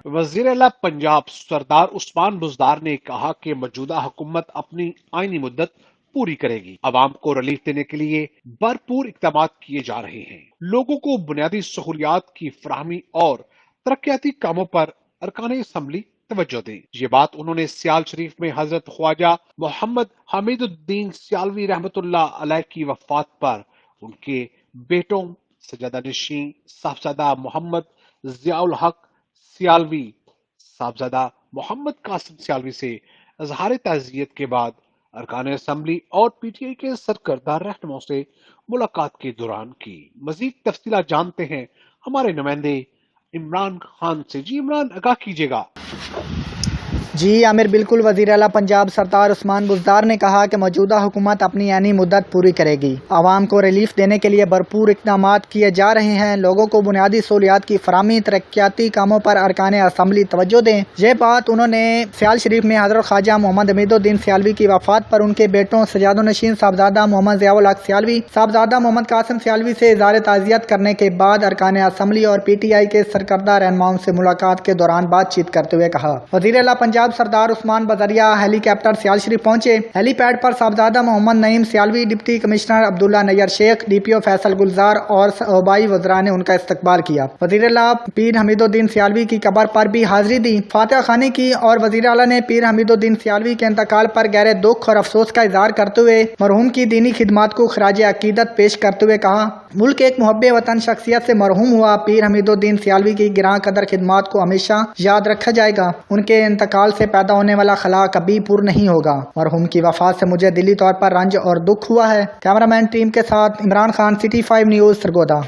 وزیر اعلیٰ پنجاب سردار عثمان بزدار نے کہا کہ موجودہ حکومت اپنی آئینی مدت پوری کرے گی۔ عوام کو ریلیف دینے کے لیے بھرپور اقدامات کیے جا رہے ہیں۔ لوگوں کو بنیادی سہولیات کی فراہمی اور ترقیاتی کاموں پر ارکان اسمبلی توجہ دیں۔ یہ بات انہوں نے سیال شریف میں حضرت خواجہ محمد حمید الدین سیالوی رحمۃ اللہ علیہ کی وفات پر ان کے بیٹوں سجادہ نشین صاحبزادہ محمد ضیاء الحق سیالوی، صاحبزادہ محمد قاسم سیالوی سے اظہار تعزیت کے بعد ارکان اسمبلی اور پی ٹی آئی کے سرکردہ رہنماؤں سے ملاقات کے دوران کی۔ مزید تفصیلات جانتے ہیں ہمارے نمائندے عمران خان سے۔ جی عمران، آگاہ کیجیے گا۔ جی عامر، بالکل۔ وزیر اعلیٰ پنجاب سردار عثمان بزدار نے کہا کہ موجودہ حکومت اپنی آئینی مدت پوری کرے گی۔ عوام کو ریلیف دینے کے لیے بھرپور اقدامات کیے جا رہے ہیں۔ لوگوں کو بنیادی سہولیات کی فراہمی، ترقیاتی کاموں پر ارکان اسمبلی توجہ دیں۔ یہ بات انہوں نے سیال شریف میں حضرت خواجہ محمد حمید الدین سیالوی کی وفات پر ان کے بیٹوں سجادہ نشین صاحبزادہ محمد ضیاء الحق سیالوی، صاحبزادہ محمد قاسم سیالوی سے اظہار تعزیت کرنے کے بعد ارکان اسمبلی اور پی ٹی آئی کے سرکردہ رہنماؤں سے ملاقات کے دوران بات چیت کرتے ہوئے کہا۔ وزیر اعلیٰ پنجاب سردار عثمان بذریعہ ہیلی کاپٹر سیال شریف پہنچے۔ ہیلی پیڈ پر صاحبزادہ محمد نعیم سیالوی، ڈپٹی کمشنر عبداللہ نیار شیخ، ڈی پی او فیصل گلزار اور صوبائی وزراء نے ان کا استقبال کیا۔ وزیر اعلیٰ پیر حمید الدین سیالوی کی قبر پر بھی حاضری دی، فاتحہ خوانی کی اور وزیر اعلیٰ نے پیر حمید الدین سیالوی کے انتقال پر گہرے دکھ اور افسوس کا اظہار کرتے ہوئے مرحوم کی دینی خدمات کو خراج عقیدت پیش کرتے ہوئے کہا، ملک ایک محب وطن شخصیت سے مرحوم ہوا۔ پیر حمید الدین سیالوی کی گراں قدر خدمات کو ہمیشہ یاد رکھا جائے گا۔ ان کے انتقال سے پیدا ہونے والا خلا کبھی پور نہیں ہوگا۔ مرحوم کی وفات سے مجھے دلی طور پر رنج اور دکھ ہوا ہے۔ کیمرہ مین ٹیم کے ساتھ عمران خان، سٹی 5 نیوز، سرگودا۔